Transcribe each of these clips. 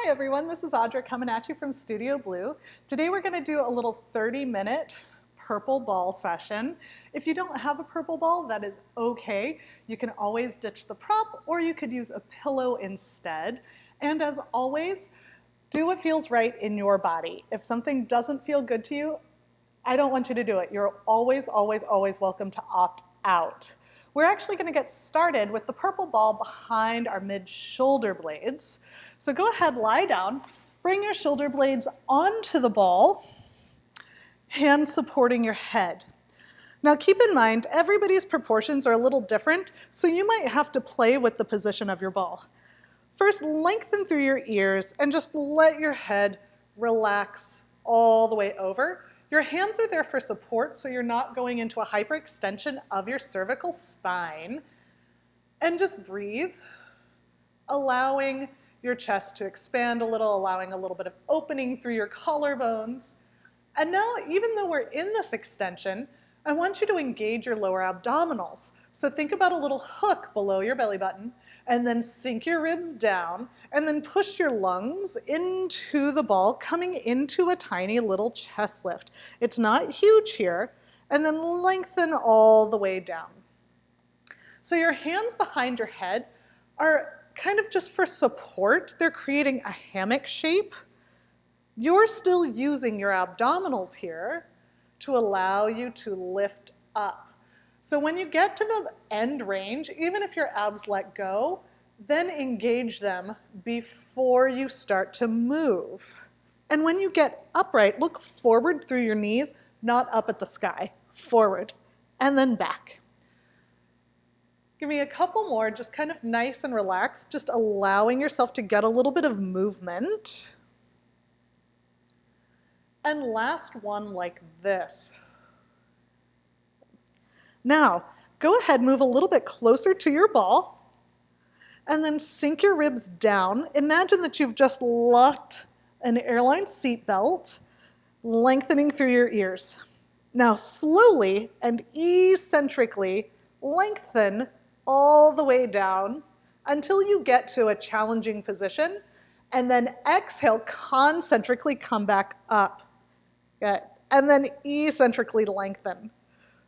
Hi everyone, this is Audra coming at you from Studio Blue. Today we're going to do a little 30-minute purple ball session. If you don't have a purple ball, that is okay. You can always ditch the prop or you could use a pillow instead. And as always, do what feels right in your body. If something doesn't feel good to you, I don't want you to do it. You're always, always, always welcome to opt out. We're actually going to get started with the purple ball behind our mid-shoulder blades. So go ahead, lie down, bring your shoulder blades onto the ball, hands supporting your head. Now keep in mind, everybody's proportions are a little different, so you might have to play with the position of your ball. First, lengthen through your ears and just let your head relax all the way over. Your hands are there for support, so you're not going into a hyperextension of your cervical spine. And just breathe, allowing your chest to expand a little, allowing a little bit of opening through your collarbones. And now, even though we're in this extension, I want you to engage your lower abdominals. So think about a little hook below your belly button, and then sink your ribs down, and then push your lungs into the ball, coming into a tiny little chest lift. It's not huge here, and then lengthen all the way down. So your hands behind your head are kind of just for support. They're creating a hammock shape. You're still using your abdominals here to allow you to lift up. So when you get to the end range, even if your abs let go, then engage them before you start to move. And when you get upright, look forward through your knees, not up at the sky, forward, and then back. Give me a couple more, just kind of nice and relaxed, just allowing yourself to get a little bit of movement. And last one like this. Now, go ahead, move a little bit closer to your ball, and then sink your ribs down. Imagine that you've just locked an airline seat belt, lengthening through your ears. Now, slowly and eccentrically lengthen all the way down until you get to a challenging position, and then exhale, concentrically come back up. Good. And then eccentrically lengthen.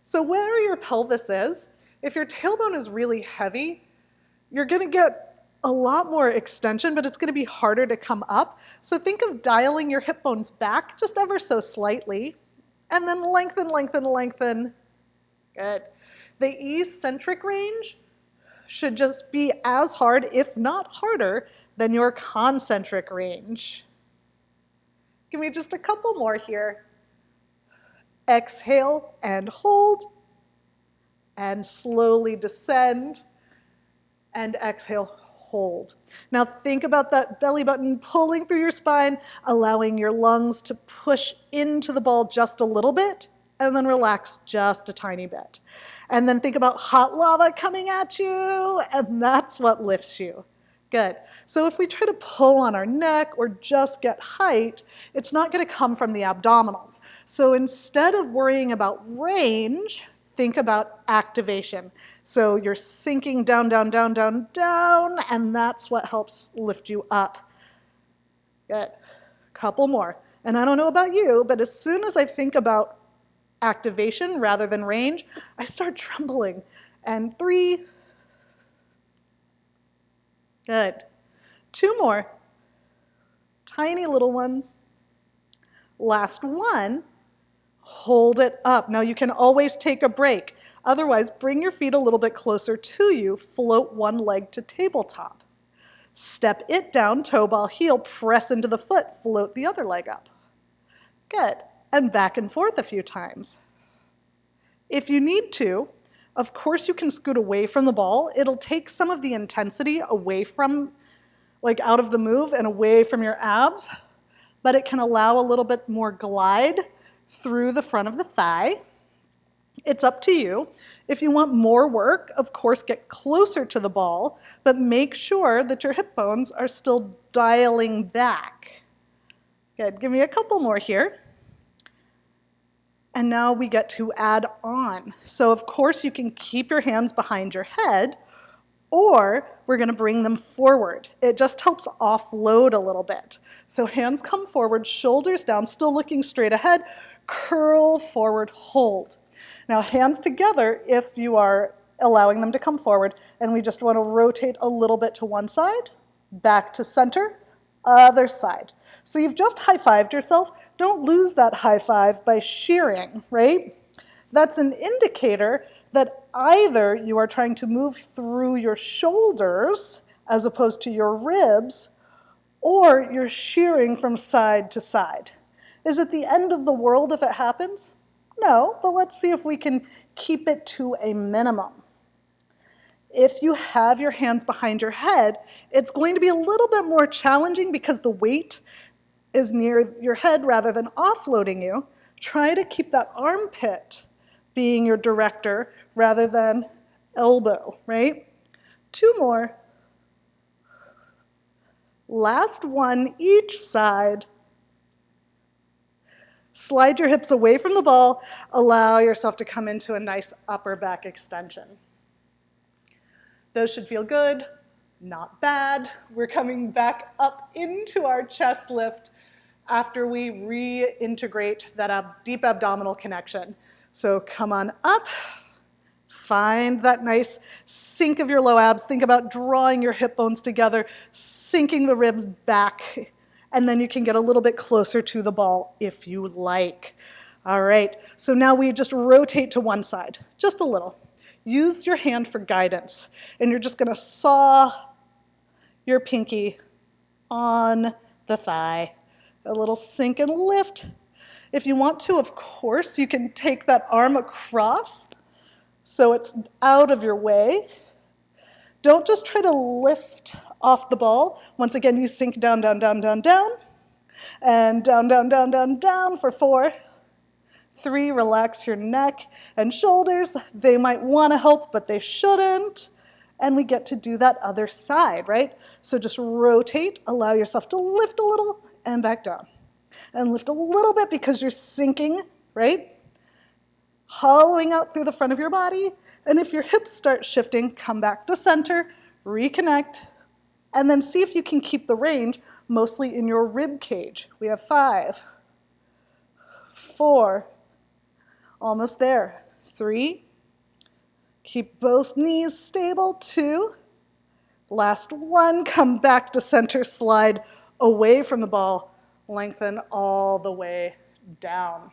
So where your pelvis is, if your tailbone is really heavy, you're going to get a lot more extension, but it's going to be harder to come up. So think of dialing your hip bones back just ever so slightly, and then lengthen, lengthen, lengthen. Good. The eccentric range should just be as hard, if not harder, than your concentric range. Give me just a couple more here. Exhale and hold, and slowly descend, and exhale, hold. Now think about that belly button pulling through your spine, allowing your lungs to push into the ball just a little bit, and then relax just a tiny bit. And then think about hot lava coming at you, and that's what lifts you. Good. So if we try to pull on our neck or just get height, it's not going to come from the abdominals. So instead of worrying about range, think about activation. So you're sinking down, down, down, down, down, and that's what helps lift you up. Good. Couple more. And I don't know about you, but as soon as I think about activation rather than range, I start trembling. And 3. Good. 2 more. Tiny little ones. Last one. Hold it up. Now you can always take a break. Otherwise, bring your feet a little bit closer to you. Float one leg to tabletop. Step it down, toe ball heel, press into the foot, float the other leg up. Good. And back and forth a few times. If you need to, of course you can scoot away from the ball. It'll take some of the intensity away from, like out of the move and away from your abs, but it can allow a little bit more glide through the front of the thigh. It's up to you. If you want more work, of course, get closer to the ball, but make sure that your hip bones are still dialing back. Good. Give me a couple more here. And now we get to add on. So of course you can keep your hands behind your head, Or we're gonna bring them forward. It just helps offload a little bit. So hands come forward, shoulders down, still looking straight ahead, curl forward, hold. Now hands together if you are allowing them to come forward, and we just wanna rotate a little bit to one side, back to center, other side. So you've just high-fived yourself. Don't lose that high five by shearing, right? That's an indicator that either you are trying to move through your shoulders as opposed to your ribs, or you're shearing from side to side. Is it the end of the world if it happens? No, but let's see if we can keep it to a minimum. If you have your hands behind your head, it's going to be a little bit more challenging because the weight is near your head rather than offloading you. Try to keep that armpit being your director rather than elbow, right? 2 more. Last one, each side. Slide your hips away from the ball. Allow yourself to come into a nice upper back extension. Those should feel good, not bad. We're coming back up into our chest lift after we reintegrate that deep abdominal connection. So come on up, find that nice sink of your low abs. Think about drawing your hip bones together, sinking the ribs back, and then you can get a little bit closer to the ball if you like. All right, so now we just rotate to one side, just a little. Use your hand for guidance, and you're just gonna saw your pinky on the thigh. A little sink and lift. If you want to, of course, you can take that arm across so it's out of your way. Don't just try to lift off the ball. Once again, you sink down, down, down, down, down, and down, down, down, down, down for 4. 3, relax your neck and shoulders. They might want to help, but they shouldn't. And we get to do that other side, right? So just rotate, allow yourself to lift a little and back down. And lift a little bit because you're sinking, right? Hollowing out through the front of your body. And if your hips start shifting, come back to center, reconnect, and then see if you can keep the range mostly in your rib cage. We have 5, 4, almost there, 3, keep both knees stable, 2, last 1, come back to center, slide away from the ball, lengthen all the way down.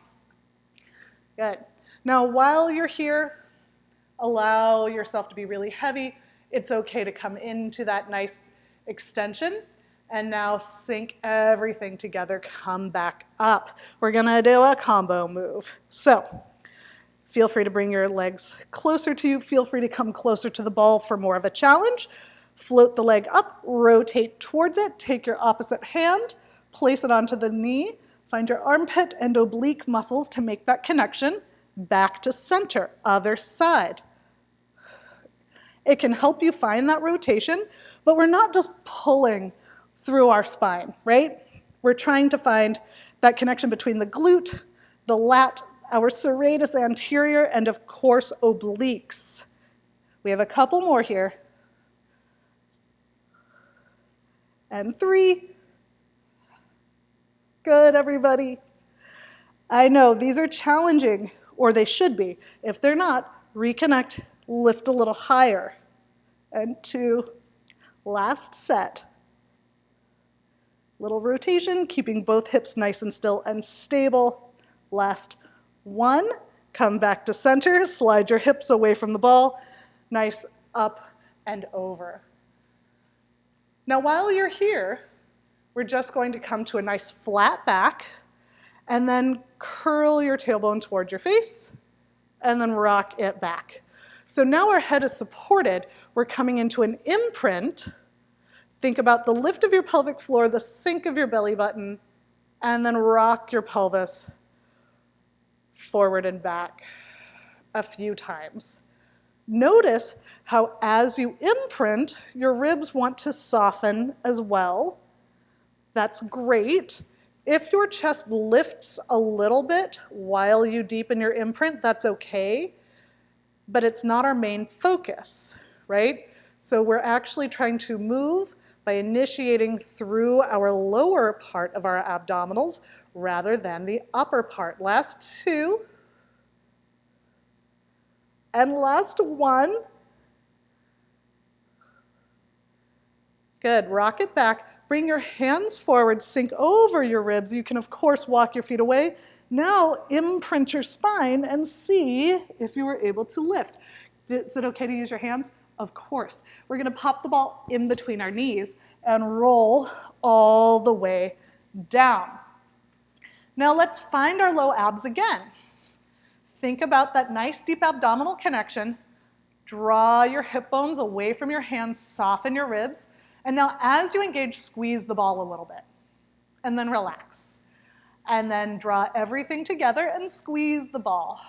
Good. Now while you're here, allow yourself to be really heavy. It's okay to come into that nice extension. And now sink everything together, come back up. We're gonna do a combo move. So feel free to bring your legs closer to you. Feel free to come closer to the ball for more of a challenge. Float the leg up, rotate towards it, take your opposite hand, place it onto the knee, find your armpit and oblique muscles to make that connection, back to center, other side. It can help you find that rotation, but we're not just pulling through our spine, right? We're trying to find that connection between the glute, the lat, our serratus anterior, and of course, obliques. We have a couple more here. And 3. Good, everybody. I know these are challenging, or they should be. If they're not, reconnect, lift a little higher. And 2, last set. Little rotation, keeping both hips nice and still and stable. Last 1, come back to center, slide your hips away from the ball. Nice up and over. Now while you're here, we're just going to come to a nice flat back and then curl your tailbone towards your face and then rock it back. So now our head is supported. We're coming into an imprint. Think about the lift of your pelvic floor, the sink of your belly button, and then rock your pelvis forward and back a few times. Notice how as you imprint, your ribs want to soften as well. That's great. If your chest lifts a little bit while you deepen your imprint, that's okay, but it's not our main focus, right? So we're actually trying to move by initiating through our lower part of our abdominals rather than the upper part. Last 2. And last 1. Good, rock it back. Bring your hands forward, sink over your ribs. You can, of course, walk your feet away. Now imprint your spine and see if you were able to lift. Is it okay to use your hands? Of course. We're gonna pop the ball in between our knees and roll all the way down. Now let's find our low abs again. Think about that nice deep abdominal connection. Draw your hip bones away from your hands, soften your ribs. And now as you engage, squeeze the ball a little bit. And then relax. And then draw everything together and squeeze the ball.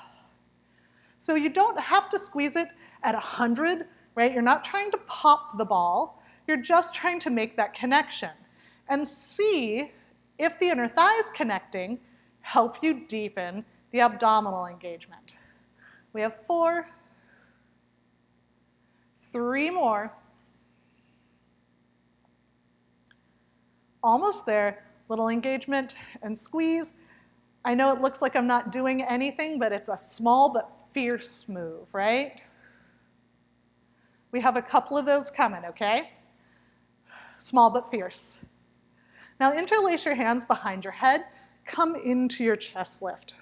So you don't have to squeeze it at 100, right? You're not trying to pop the ball. You're just trying to make that connection. And see if the inner thighs connecting help you deepen the abdominal engagement. We have 4, 3 more. Almost there. Little engagement and squeeze. I know it looks like I'm not doing anything, but it's a small but fierce move, right? We have a couple of those coming, okay? Small but fierce. Now interlace your hands behind your head. Come into your chest lift.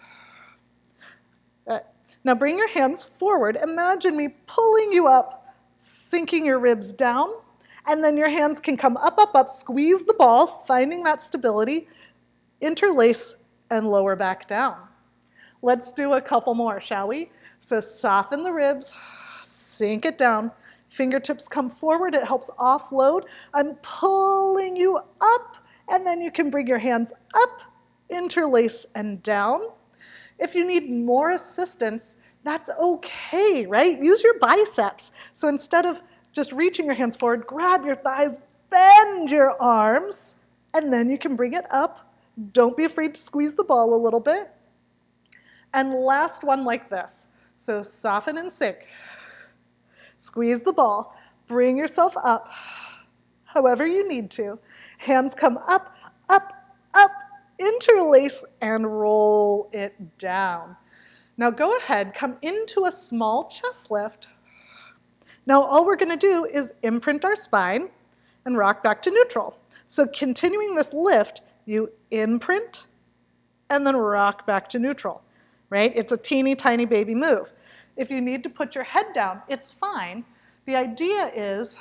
Now bring your hands forward. Imagine me pulling you up, sinking your ribs down, and then your hands can come up, up, up, squeeze the ball, finding that stability, interlace, and lower back down. Let's do a couple more, shall we? So soften the ribs, sink it down, fingertips come forward, it helps offload. I'm pulling you up, and then you can bring your hands up, interlace, and down. If you need more assistance, that's okay, right? Use your biceps. So instead of just reaching your hands forward, grab your thighs, bend your arms, and then you can bring it up. Don't be afraid to squeeze the ball a little bit. And last one like this. So soften and sink. Squeeze the ball. Bring yourself up, however you need to. Hands come up, up, up, interlace, and roll it down. Now go ahead, come into a small chest lift. Now all we're gonna do is imprint our spine and rock back to neutral. So continuing this lift, you imprint and then rock back to neutral, right? It's a teeny tiny baby move. If you need to put your head down, it's fine. The idea is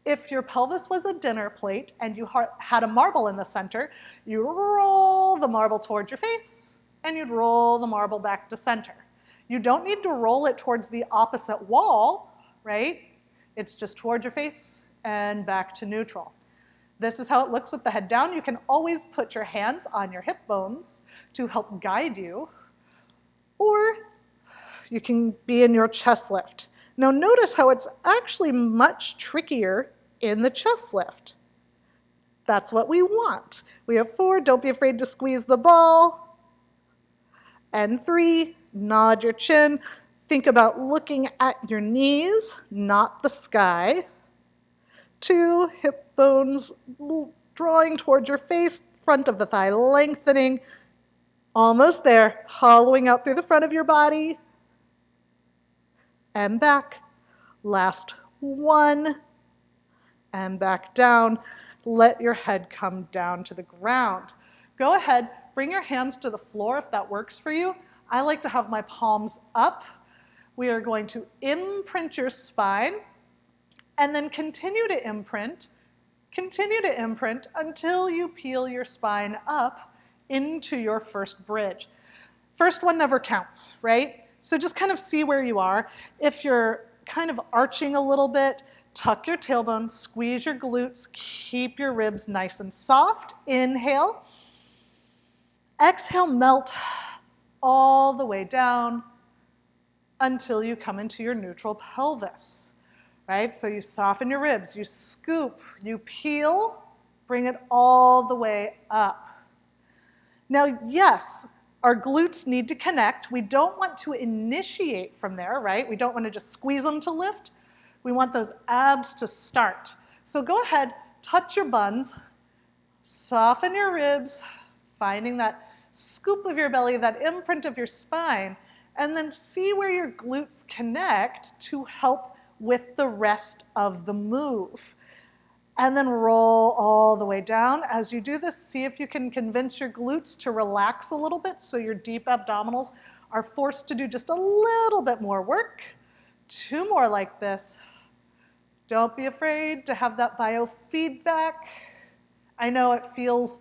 if your pelvis was a dinner plate and you had a marble in the center, you roll the marble towards your face and you'd roll the marble back to center. You don't need to roll it towards the opposite wall, right? It's just toward your face and back to neutral. This is how it looks with the head down. You can always put your hands on your hip bones to help guide you, or you can be in your chest lift. Now notice how it's actually much trickier in the chest lift. That's what we want. We have 4, don't be afraid to squeeze the ball. And 3, nod your chin. Think about looking at your knees, not the sky. 2, hip bones drawing towards your face, front of the thigh lengthening. Almost there, hollowing out through the front of your body. And back. Last 1. And back down. Let your head come down to the ground. Go ahead, bring your hands to the floor if that works for you. I like to have my palms up. We are going to imprint your spine and then continue to imprint until you peel your spine up into your first bridge. First one never counts, right? So just kind of see where you are. If you're kind of arching a little bit, tuck your tailbone, squeeze your glutes, keep your ribs nice and soft. Inhale. Exhale, melt all the way down until you come into your neutral pelvis, right? So you soften your ribs, you scoop, you peel, bring it all the way up. Now, yes, our glutes need to connect. We don't want to initiate from there, right? We don't want to just squeeze them to lift. We want those abs to start. So go ahead, touch your buns, soften your ribs, finding that scoop of your belly, that imprint of your spine, and then see where your glutes connect to help with the rest of the move. And then roll all the way down. As you do this, see if you can convince your glutes to relax a little bit so your deep abdominals are forced to do just a little bit more work. 2 more like this. Don't be afraid to have that biofeedback. I know it feels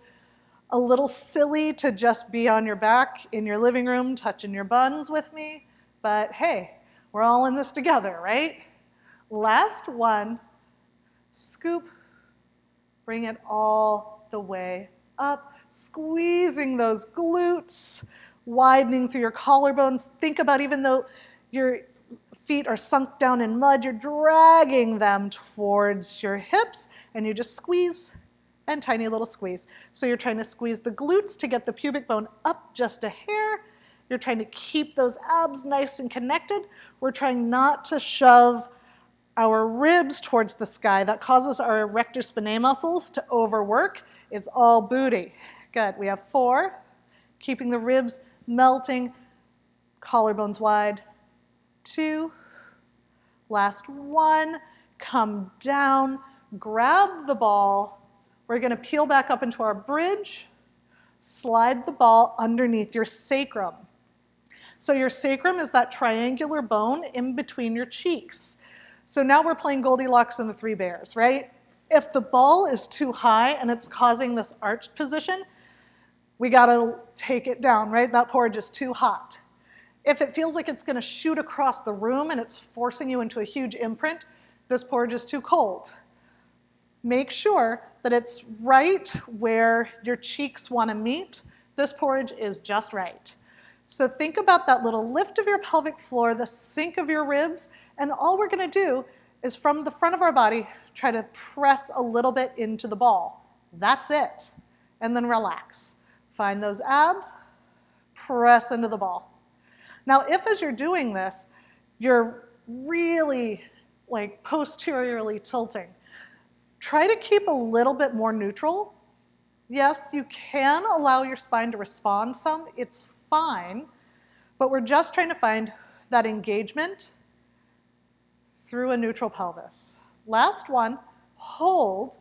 a little silly to just be on your back in your living room touching your buns with me, but hey, we're all in this together, right? Last one, scoop. Bring it all the way up, squeezing those glutes, widening through your collarbones. Think about even though your feet are sunk down in mud, you're dragging them towards your hips, and you just squeeze and tiny little squeeze. So you're trying to squeeze the glutes to get the pubic bone up just a hair. You're trying to keep those abs nice and connected. We're trying not to shove our ribs towards the sky. That causes our erector spinae muscles to overwork. It's all booty. Good. We have 4. Keeping the ribs melting, collarbones wide. 2. Last 1. Come down, grab the ball. We're going to peel back up into our bridge. Slide the ball underneath your sacrum. So your sacrum is that triangular bone in between your cheeks. So now we're playing Goldilocks and the 3 bears, right? If the ball is too high and it's causing this arched position, we gotta take it down, right? That porridge is too hot. If it feels like it's gonna shoot across the room and it's forcing you into a huge imprint, this porridge is too cold. Make sure that it's right where your cheeks wanna meet. This porridge is just right. So think about that little lift of your pelvic floor, the sink of your ribs, and all we're gonna do is from the front of our body, try to press a little bit into the ball. That's it. And then relax. Find those abs, press into the ball. Now, if as you're doing this, you're really like posteriorly tilting, try to keep a little bit more neutral. Yes, you can allow your spine to respond some. It's fine, but we're just trying to find that engagement through a neutral pelvis. Last one, hold,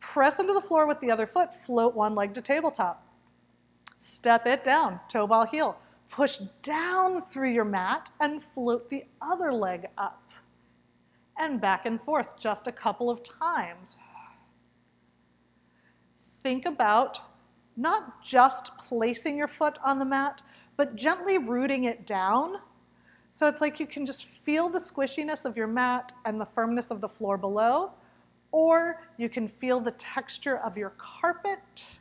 press into the floor with the other foot, float one leg to tabletop. Step it down, toe ball heel. Push down through your mat and float the other leg up. And back and forth just a couple of times. Think about not just placing your foot on the mat, but gently rooting it down. So it's like you can just feel the squishiness of your mat and the firmness of the floor below, or you can feel the texture of your carpet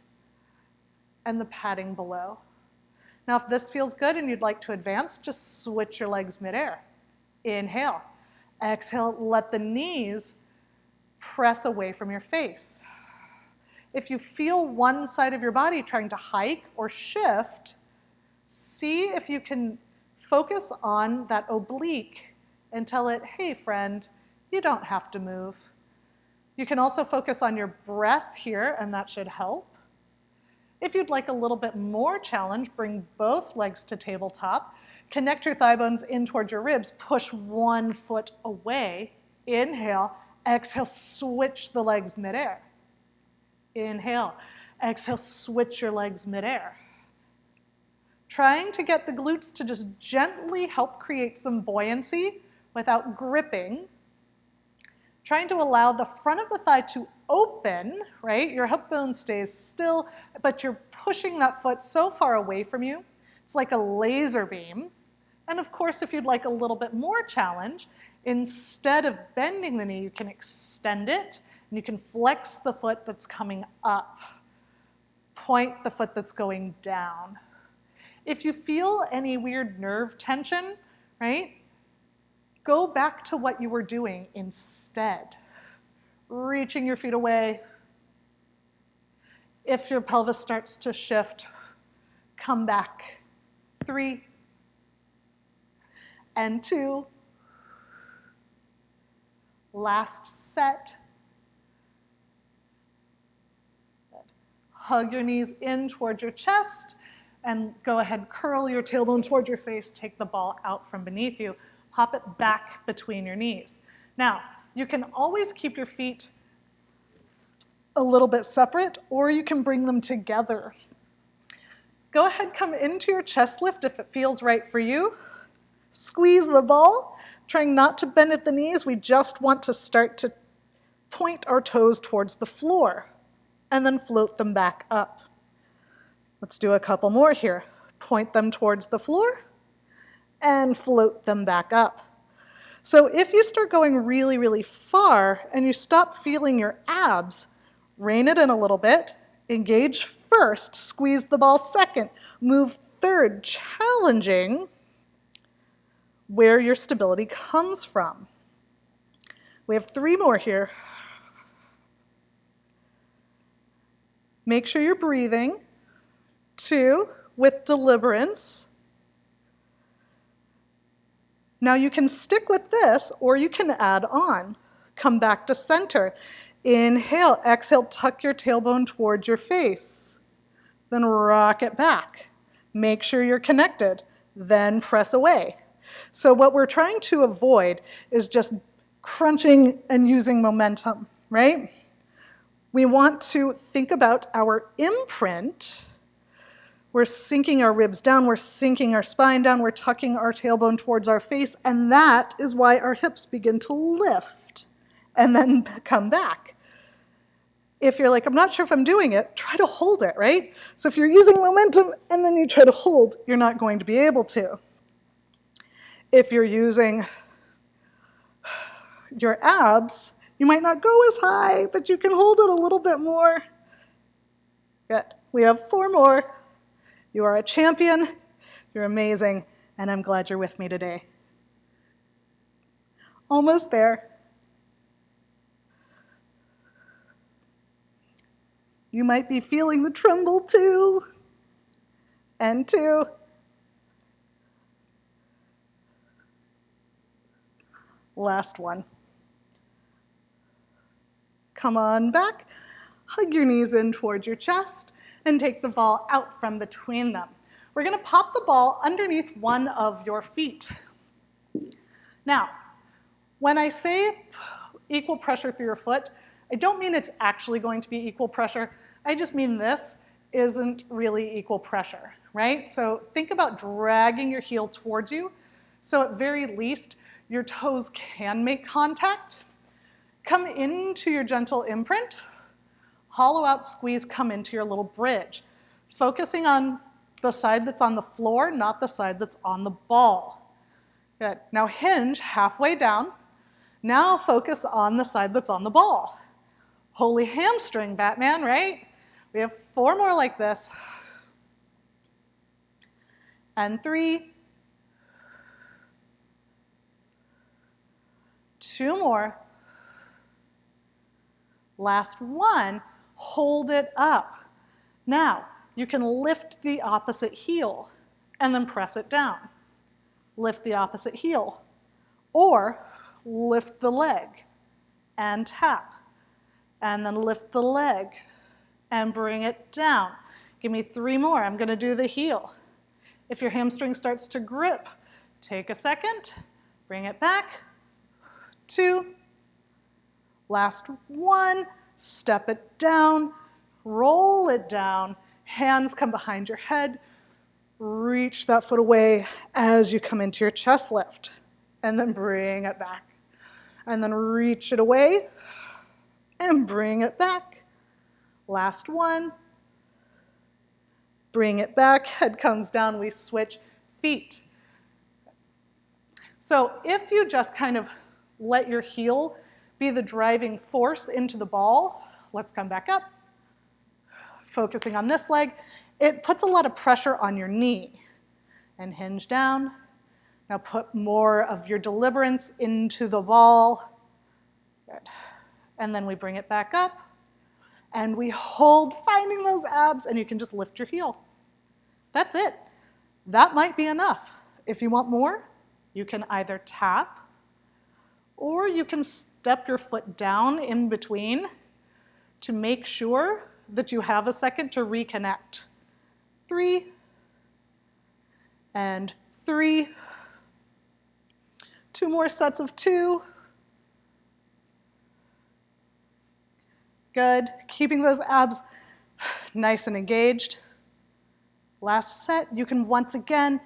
and the padding below. Now, if this feels good and you'd like to advance, just switch your legs midair. Inhale. Exhale, let the knees press away from your face. If you feel one side of your body trying to hike or shift, see if you can focus on that oblique and tell it, hey friend, you don't have to move. You can also focus on your breath here, and that should help. If you'd like a little bit more challenge, bring both legs to tabletop, connect your thigh bones in towards your ribs, push one foot away, inhale, exhale, switch the legs midair. Inhale, exhale, switch your legs midair. Trying to get the glutes to just gently help create some buoyancy without gripping. Trying to allow the front of the thigh to open, right? Your hip bone stays still, but you're pushing that foot so far away from you. It's like a laser beam. And of course, if you'd like a little bit more challenge, instead of bending the knee, you can extend it, and you can flex the foot that's coming up. Point the foot that's going down. If you feel any weird nerve tension, right, go back to what you were doing instead. Reaching your feet away. If your pelvis starts to shift, come back. 3 and 2 Last set. Hug your knees in towards your chest and go ahead, curl your tailbone toward your face, take the ball out from beneath you, hop it back between your knees. Now, you can always keep your feet a little bit separate, or you can bring them together. Go ahead, come into your chest lift if it feels right for you. Squeeze the ball, trying not to bend at the knees. We just want to start to point our toes towards the floor and then float them back up. Let's do a couple more here. Point them towards the floor and float them back up. So if you start going really, really far and you stop feeling your abs, rein it in a little bit, engage first, squeeze the ball second, move third, challenging where your stability comes from. We have 3 more here. Make sure you're breathing. 2, with deliberance. Now you can stick with this or you can add on. Come back to center. Inhale, exhale, tuck your tailbone towards your face. Then rock it back. Make sure you're connected. Then press away. So what we're trying to avoid is just crunching and using momentum, right? We want to think about our imprint. We're sinking our ribs down, we're sinking our spine down, we're tucking our tailbone towards our face, and that is why our hips begin to lift and then come back. If you're like, I'm not sure if I'm doing it, try to hold it, right? So if you're using momentum and then you try to hold, you're not going to be able to. If you're using your abs, you might not go as high, but you can hold it a little bit more. Good. We have 4 more. You are a champion, you're amazing, and I'm glad you're with me today. Almost there. You might be feeling the tremble too. And 2. Last one. Come on back, hug your knees in towards your chest, and take the ball out from between them. We're gonna pop the ball underneath one of your feet. Now, when I say equal pressure through your foot, I don't mean it's actually going to be equal pressure. I just mean this isn't really equal pressure, right? So think about dragging your heel towards you. So at very least, your toes can make contact. Come into your gentle imprint. Hollow out, squeeze, come into your little bridge. Focusing on the side that's on the floor, not the side that's on the ball. Good. Now hinge halfway down. Now focus on the side that's on the ball. Holy hamstring, Batman, right? We have 4 more like this. And 3. 2 more. Last one. Hold it up. Now, you can lift the opposite heel and then press it down. Lift the opposite heel. Or lift the leg and tap. And then lift the leg and bring it down. Give me 3 more. I'm going to do the heel. If your hamstring starts to grip, take a second, bring it back. 2. Last one. Step it down, roll it down, hands come behind your head, reach that foot away as you come into your chest lift, and then bring it back. And then reach it away, and bring it back. Last one. Bring it back, head comes down, we switch feet. So if you just kind of let your heel be the driving force into the ball. Let's come back up. Focusing on this leg. It puts a lot of pressure on your knee. And hinge down. Now put more of your deliberance into the ball. Good. And then we bring it back up. And we hold, finding those abs, and you can just lift your heel. That's it. That might be enough. If you want more, you can either tap or you can step your foot down in between to make sure that you have a second to reconnect. 3 and 3. 2 more sets of 2. Good. Keeping those abs nice and engaged. Last set, you can once again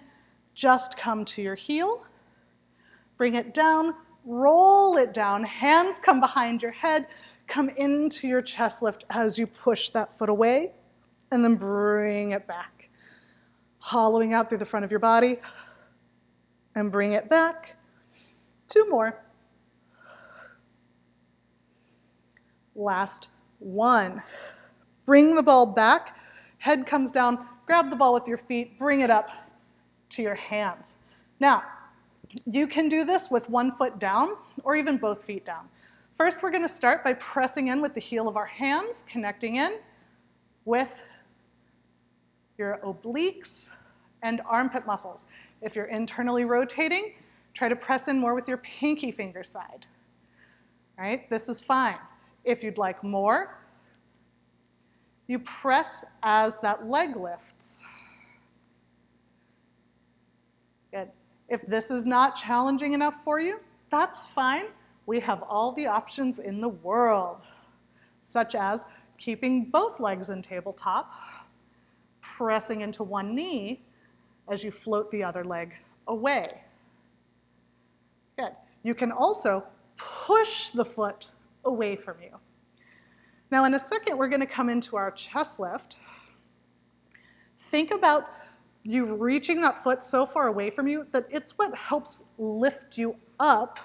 just come to your heel. Bring it down, roll it down. Hands come behind your head. Come into your chest lift as you push that foot away, and then bring it back. Hollowing out through the front of your body, and bring it back. 2 more. Last 1. Bring the ball back. Head comes down. Grab the ball with your feet. Bring it up to your hands. Now, you can do this with 1 foot down or even both feet down. First, we're going to start by pressing in with the heel of our hands, connecting in with your obliques and armpit muscles. If you're internally rotating, try to press in more with your pinky finger side. Right? This is fine. If you'd like more, you press as that leg lifts. Good. If this is not challenging enough for you, that's fine. We have all the options in the world, such as keeping both legs in tabletop, pressing into one knee as you float the other leg away. Good. You can also push the foot away from you. Now in a second, we're going to come into our chest lift. Think about you reaching that foot so far away from you that it's what helps lift you up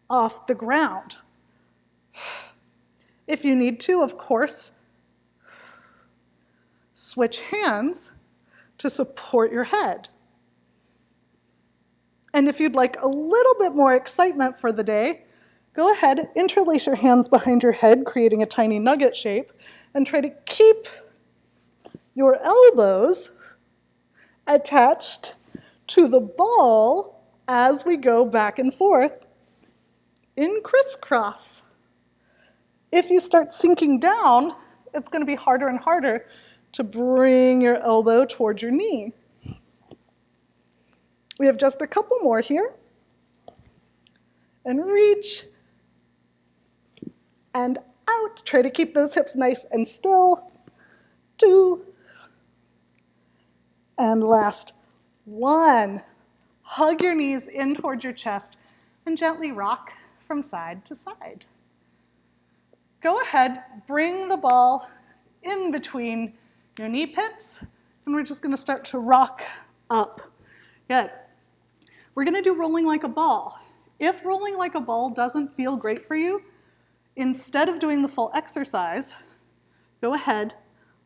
off the ground. If you need to, of course, switch hands to support your head. And if you'd like a little bit more excitement for the day, go ahead, interlace your hands behind your head, creating a tiny nugget shape, and try to keep your elbows attached to the ball as we go back and forth in crisscross. If you start sinking down, it's going to be harder and harder to bring your elbow towards your knee. We have just a couple more here. And reach and out. Try to keep those hips nice and still. 2. And last 1. Hug your knees in towards your chest and gently rock from side to side. Go ahead, bring the ball in between your knee pits, and we're just going to start to rock up. Good. We're going to do rolling like a ball. If rolling like a ball doesn't feel great for you, instead of doing the full exercise, go ahead,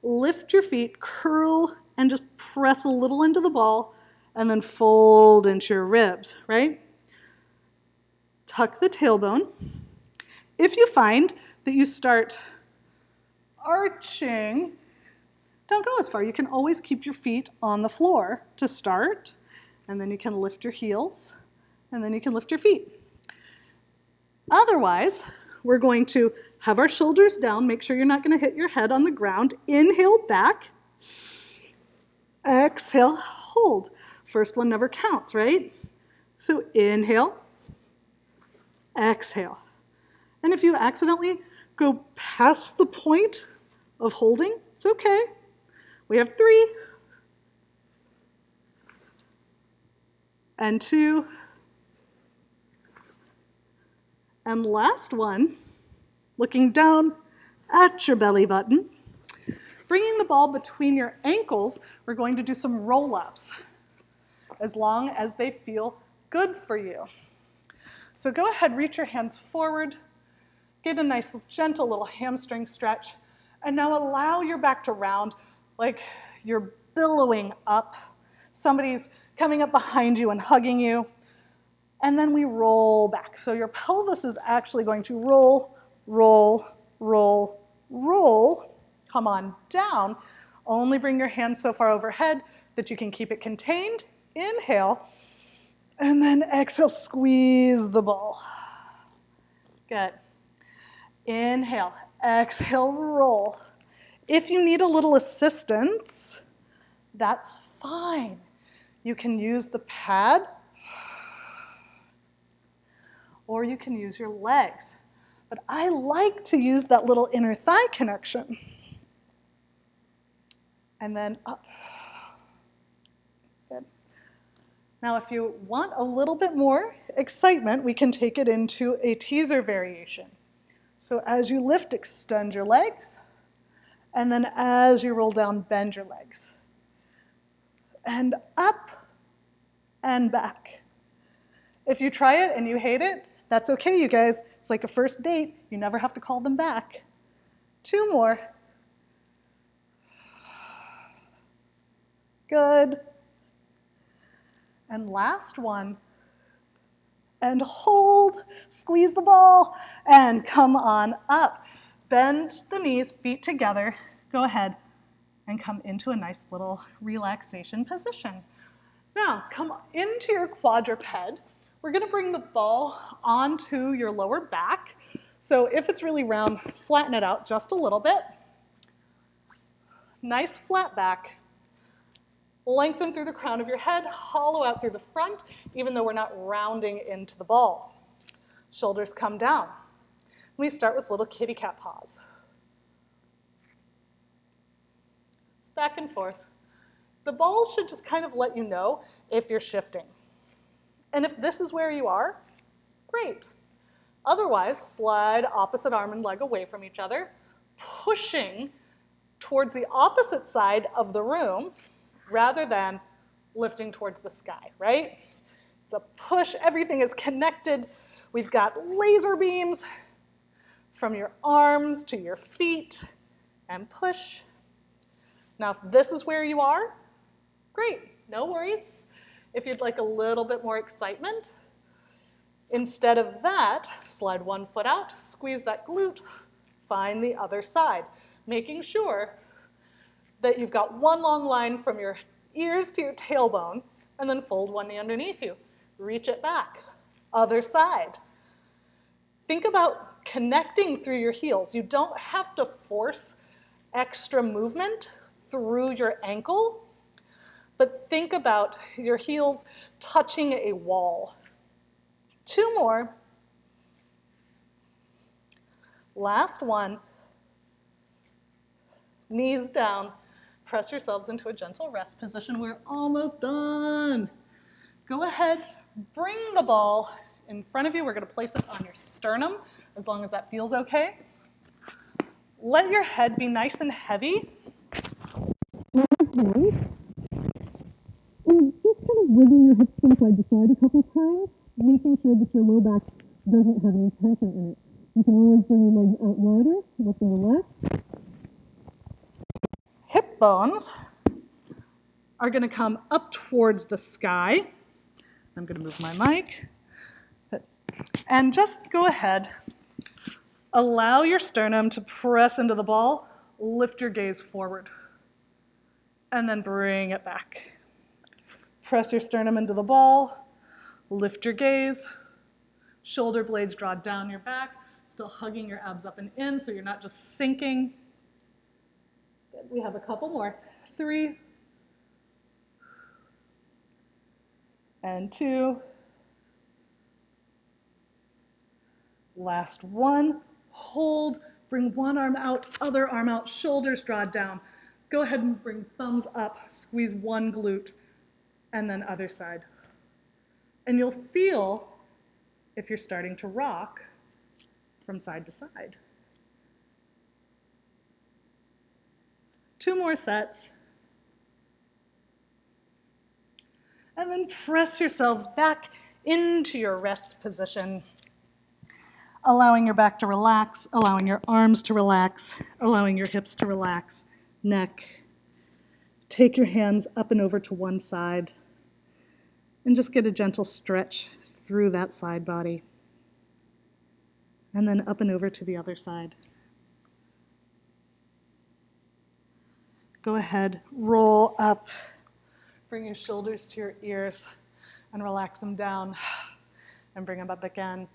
lift your feet, curl, and just press a little into the ball, and then fold into your ribs, right? Tuck the tailbone. If you find that you start arching, don't go as far. You can always keep your feet on the floor to start, and then you can lift your heels, and then you can lift your feet. Otherwise, we're going to have our shoulders down. Make sure you're not going to hit your head on the ground. Inhale back. Exhale, hold. First one never counts, right? So inhale, exhale. And if you accidentally go past the point of holding, it's okay. We have 3 and 2 and last one, looking down at your belly button. Bringing the ball between your ankles, we're going to do some roll-ups as long as they feel good for you. So go ahead, reach your hands forward, get a nice gentle little hamstring stretch, and now allow your back to round like you're billowing up. Somebody's coming up behind you and hugging you. And then we roll back. So your pelvis is actually going to roll, roll, roll, roll. Come on down. Only bring your hands so far overhead that you can keep it contained. Inhale. And then exhale, squeeze the ball. Good. Inhale, exhale, roll. If you need a little assistance, that's fine. You can use the pad, or you can use your legs. But I like to use that little inner thigh connection. And then up. Good. Now, if you want a little bit more excitement, we can take it into a teaser variation. So as you lift, extend your legs. And then as you roll down, bend your legs. And up and back. If you try it and you hate it, that's okay, you guys. It's like a first date. You never have to call them back. 2 more. Good. And last one. And hold, squeeze the ball, and come on up. Bend the knees, feet together. Go ahead and come into a nice little relaxation position. Now, come into your quadruped. We're gonna bring the ball onto your lower back. So if it's really round, flatten it out just a little bit. Nice flat back. Lengthen through the crown of your head, hollow out through the front, even though we're not rounding into the ball. Shoulders come down. We start with little kitty cat paws. It's back and forth. The ball should just kind of let you know if you're shifting. And if this is where you are, great. Otherwise, slide opposite arm and leg away from each other, pushing towards the opposite side of the room rather than lifting towards the sky, right? It's a push, everything is connected. We've got laser beams from your arms to your feet, and push. Now, if this is where you are, great, no worries. If you'd like a little bit more excitement, instead of that, slide one foot out, squeeze that glute, find the other side, making sure that you've got one long line from your ears to your tailbone, and then fold one knee underneath you. Reach it back. Other side. Think about connecting through your heels. You don't have to force extra movement through your ankle, but think about your heels touching a wall. 2 more. Last one. Knees down. Press yourselves into a gentle rest position. We're almost done. Go ahead, bring the ball in front of you. We're going to place it on your sternum, as long as that feels okay. Let your head be nice and heavy. And just kind of wiggle your hips from side to side a couple times, making sure that your low back doesn't have any tension in it. You can always bring your legs out wider, look to the left. Hip bones are going to come up towards the sky. I'm going to move my mic. And just go ahead. Allow your sternum to press into the ball. Lift your gaze forward. And then bring it back. Press your sternum into the ball. Lift your gaze. Shoulder blades draw down your back. Still hugging your abs up and in so you're not just sinking. Good. We have a couple more. 3. And 2. Last one. Hold. Bring one arm out, other arm out, shoulders draw down. Go ahead and bring thumbs up. Squeeze one glute, and then other side. And you'll feel if you're starting to rock from side to side. 2 more sets. And then press yourselves back into your rest position, allowing your back to relax, allowing your arms to relax, allowing your hips to relax, neck. Take your hands up and over to one side, and just get a gentle stretch through that side body. And then up and over to the other side. Go ahead, roll up. Bring your shoulders to your ears and relax them down. And bring them up again.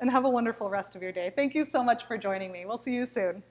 and have a wonderful rest of your day. Thank you so much for joining me. We'll see you soon.